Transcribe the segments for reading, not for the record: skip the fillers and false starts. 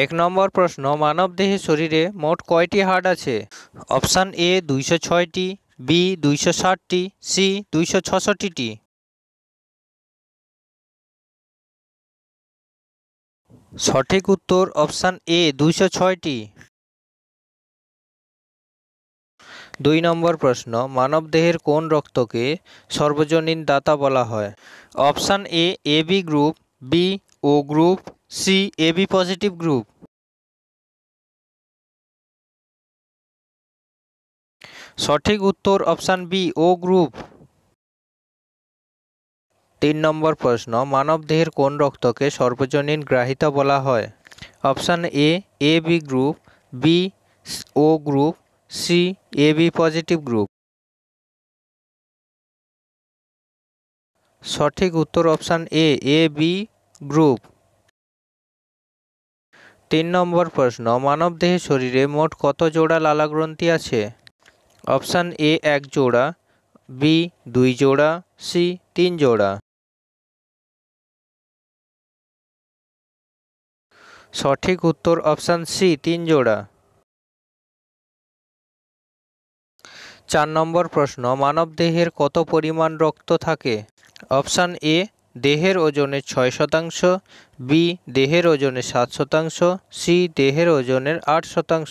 এক নম্বর প্রশ্ন, মানবদেহে শরীরে মোট কয়টি হাড় আছে? অপশান এ 206টি, বি 260টি, সি 266টি। সঠিক উত্তর অপশান এ 206টি। 2 নম্বর প্রশ্ন, মানবদেহের কোন রক্তকে সর্বজনীন দাতা বলা হয়? Option A AB group, B O group, C AB positive group. সঠিক উত্তর অপশান বি ও গ্রুপ। 3 নম্বর প্রশ্ন, মানবদেহের কোন রক্তকে সর্বজনীন গ্রাহিতা বলা হয়? Option A AB group, B O group, C AB positive group. সঠিক উত্তর অপশান এ এবি গ্রুপ। 3 নম্বর প্রশ্ন, মানবদেহের শরীরে মোট কত জোড়া লালাগ্রন্থি আছে? অপশান এ 1 জোড়া, বি 2 জোড়া, সি 3 জোড়া। সঠিক উত্তর অপশান সি 3 জোড়া। 4 নম্বর প্রশ্ন, মানবদেহের কত পরিমাণ রক্ত থাকে? অপশান এ দেহের ওজনের 6%, বি দেহের ওজনের 7%, সি দেহের ওজনের 8%।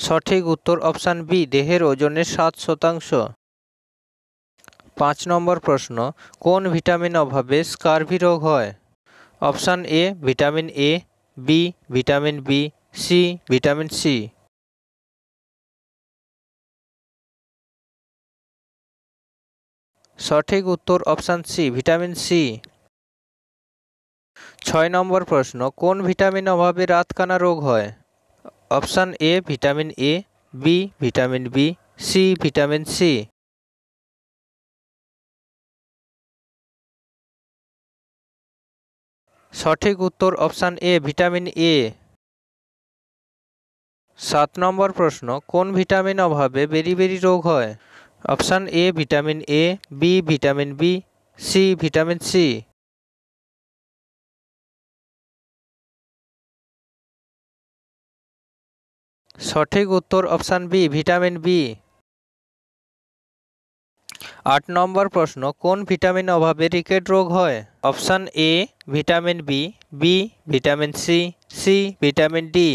সঠিক উত্তর অপশান বি দেহের ওজনের 7%। 5 নম্বর প্রশ্ন, কোন ভিটামিন অভাবে স্কারভি রোগ হয়? Option A vitamin A, B vitamin B, C vitamin C. সঠিক উত্তর অপশান সি ভিটামিন সি। 6 নম্বর প্রশ্ন, কোন ভিটামিন অভাবে রাতকানা রোগ হয়? Option A vitamin A, B vitamin B, C vitamin C. সঠিক উত্তর অপশান এ ভিটামিন এ। 7 নম্বর প্রশ্ন, কোন ভিটামিন অভাবে বেরি রোগ হয়? Option A vitamin A, B vitamin B, C vitamin C. সঠিক উত্তর অপশান বি ভিটামিন বি। 8 নম্বর প্রশ্ন, কোন ভিটামিন অভাবে রিকেট রোগ হয়? Option A vitamin B, B vitamin C, C vitamin D.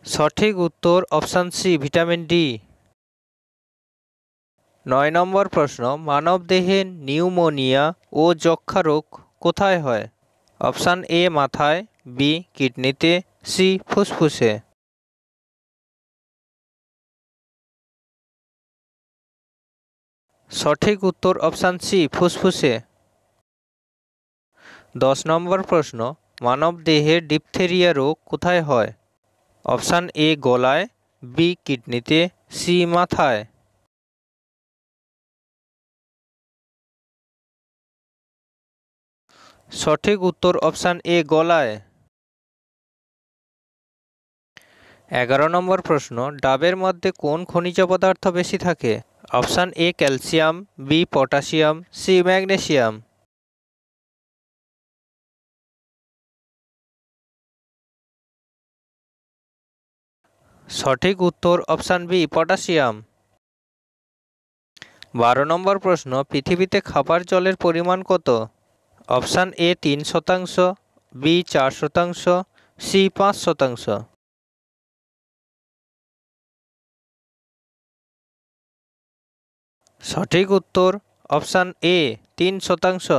সঠিক উত্তর অপশান সি ভিটামিন ডি। 9 নম্বর প্রশ্ন, মানবদেহে নিউমোনিয়া ও যক্ষ্মা রোগ কোথায় হয়? অপশান এ মাথায়, বি কিডনিতে, সি ফুসফুসে। সঠিক উত্তর অপশান সি ফুসফুসে। 10 নম্বর প্রশ্ন, মানবদেহে ডিপথেরিয়া রোগ কোথায় হয়? অপশান এ গলায়, বি কিডনিতে, সি মাথায়। সঠিক উত্তর অপশান এ গলায়। 11 নম্বর প্রশ্ন, ডাবের মধ্যে কোন খনিজ পদার্থ বেশি থাকে? Option A calcium, B potassium, C magnesium. সঠিক উত্তর অপশান বি পটাশিয়াম। 12 নম্বর প্রশ্ন, পৃথিবীতে খাবার জলের পরিমাণ কত? Option A 3%, B 4%, C 5%। সঠিক উত্তর অপশান এ 3%।